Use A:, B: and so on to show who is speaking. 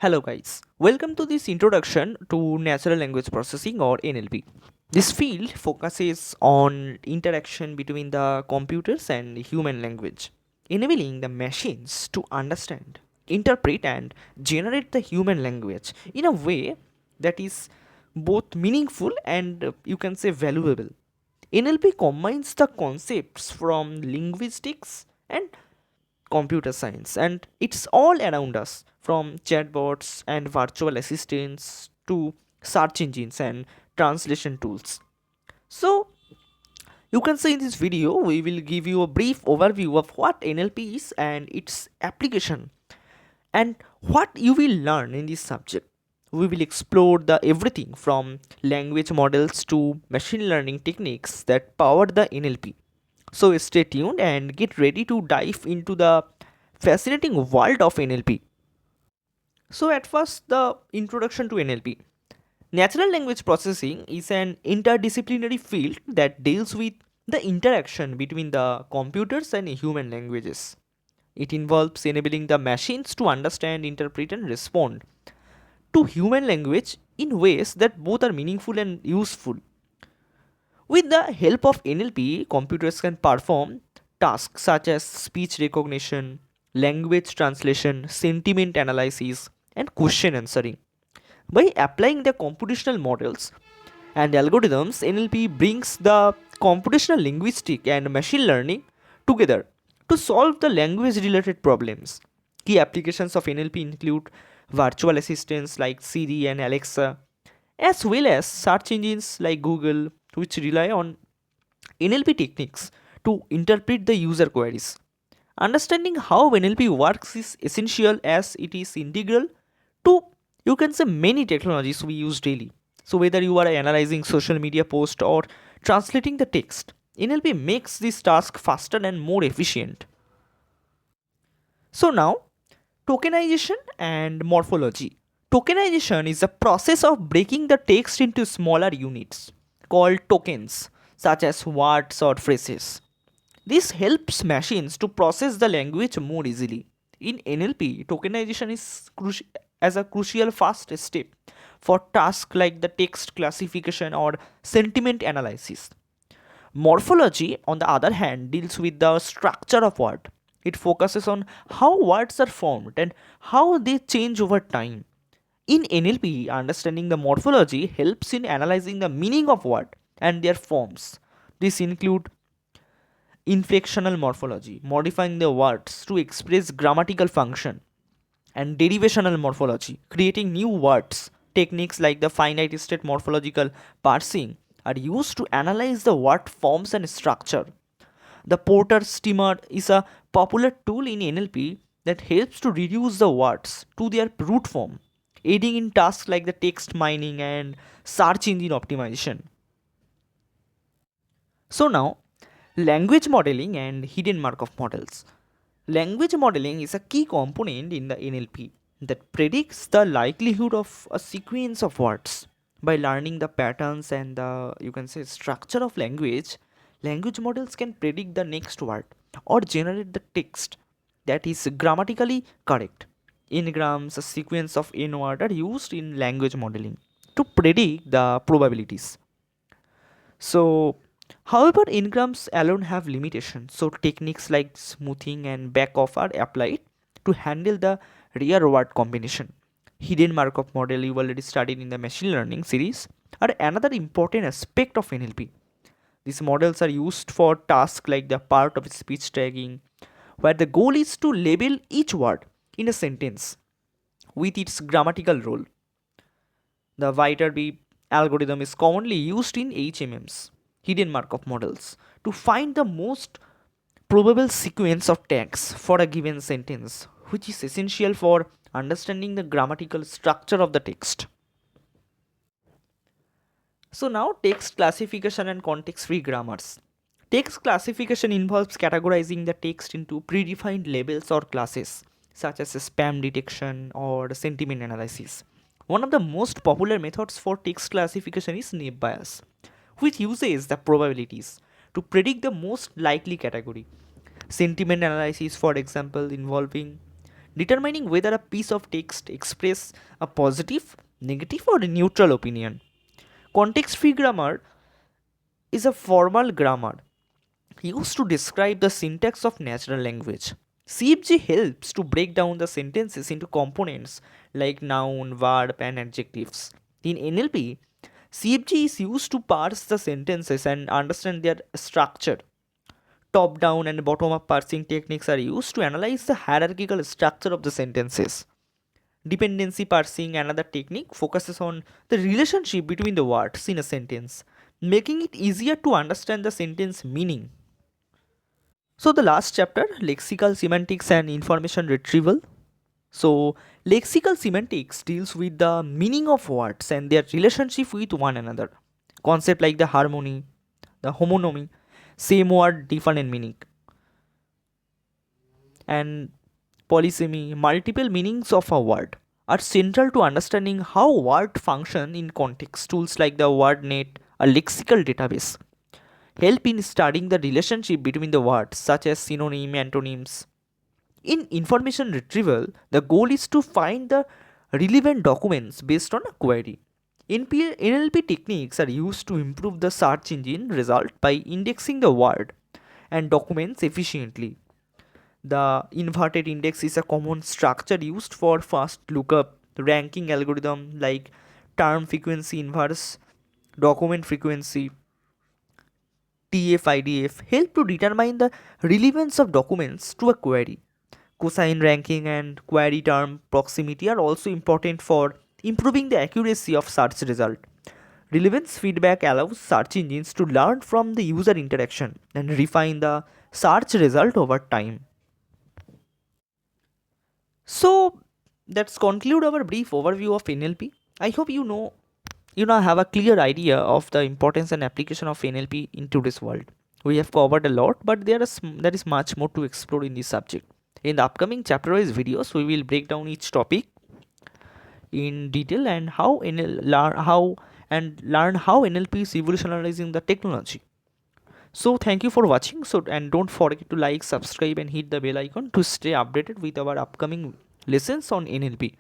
A: Hello guys, welcome to this introduction to natural language processing or NLP. This field focuses on interaction between the computers and human language, enabling the machines to understand, interpret and generate the human language in a way that is both meaningful and you can say valuable. NLP combines the concepts from linguistics and computer science, and it's all around us from chatbots and virtual assistants to search engines and translation tools. So you can see in this video we will give you a brief overview of what NLP is and its application and what you will learn in this subject. We will explore the everything from language models to machine learning techniques that power the NLP. So stay tuned and get ready to dive into the fascinating world of NLP. So at first, the introduction to NLP. Natural language processing is an interdisciplinary field that deals with the interaction between the computers and human languages. It involves enabling the machines to understand, interpret, and respond to human language in ways that both are meaningful and useful. With the help of NLP, computers can perform tasks such as speech recognition, language translation, sentiment analysis, and question answering. By applying the computational models and algorithms, NLP brings the computational linguistic and machine learning together to solve the language related problems. Key applications of NLP include virtual assistants like Siri and Alexa, as well as search engines like Google, which rely on NLP techniques to interpret the user queries. Understanding how NLP works is essential as it is integral to, you can say, many technologies we use daily. So whether you are analyzing social media post or translating the text, NLP makes this task faster and more efficient. So now, tokenization and morphology. Tokenization is the process of breaking the text into smaller units called tokens, such as words or phrases. This helps machines to process the language more easily. In NLP, tokenization is as a crucial first step for tasks like the text classification or sentiment analysis. Morphology, on the other hand, deals with the structure of word. It focuses on how words are formed and how they change over time. In NLP, understanding the morphology helps in analyzing the meaning of word and their forms. This include inflectional morphology, modifying the words to express grammatical function, and derivational morphology, creating new words. Techniques like the finite state morphological parsing are used to analyze the word forms and structure. The Porter steamer is a popular tool in NLP that helps to reduce the words to their root form, aiding in tasks like the text mining and search engine optimization. So now, language modeling and hidden Markov models. Language modeling is a key component in the NLP that predicts the likelihood of a sequence of words. By learning the patterns and the, you can say, structure of language models can predict the next word or generate the text that is grammatically correct. N-grams, a sequence of n words, are used in language modeling to predict the probabilities. So, however, engrams alone have limitations, so techniques like smoothing and backoff are applied to handle the rare word combination. Hidden Markov model you already studied in the machine learning series are another important aspect of NLP. These models are used for tasks like the part of speech tagging, where the goal is to label each word in a sentence with its grammatical role. The Viterbi algorithm is commonly used in HMMs, hidden Markov models, to find the most probable sequence of tags for a given sentence, which is essential for understanding the grammatical structure of the text. So now text classification and context-free grammars. Text classification involves categorizing the text into predefined labels or classes, such as spam detection or sentiment analysis. One of the most popular methods for text classification is naive Bayes, which uses the probabilities to predict the most likely category. Sentiment analysis, for example, involving determining whether a piece of text expresses a positive, negative, or a neutral opinion. Context free grammar is a formal grammar used to describe the syntax of natural language. CFG helps to break down the sentences into components like noun, verb, and adjectives. In NLP, CFG is used to parse the sentences and understand their structure. Top down and bottom up parsing techniques are used to analyze the hierarchical structure of the sentences. Dependency parsing, another technique, focuses on the relationship between the words in a sentence, making it easier to understand the sentence meaning. So, the last chapter, lexical semantics and information retrieval. So, lexical semantics deals with the meaning of words and their relationship with one another. Concept like the harmony, the homonymy, same word, different meaning, and polysemy, multiple meanings of a word, are central to understanding how words function in context. Tools like the WordNet, a lexical database, help in studying the relationship between the words, such as synonym, antonyms. In information retrieval, the goal is to find the relevant documents based on a query. NLP techniques are used to improve the search engine result by indexing the word and documents efficiently. The inverted index is a common structure used for fast lookup ranking algorithm like term frequency inverse, document frequency, TF-IDF help to determine the relevance of documents to a query. Cosine ranking and query term proximity are also important for improving the accuracy of search result. Relevance feedback allows search engines to learn from the user interaction and refine the search result over time. So that's conclude our brief overview of NLP. I hope you now have a clear idea of the importance and application of NLP in today's world. We have covered a lot, but there is much more to explore in this subject. In the upcoming chapter-wise videos, we will break down each topic in detail and learn how NLP is evolutionizing the technology. So thank you for watching. And don't forget to like, subscribe, and hit the bell icon to stay updated with our upcoming lessons on NLP.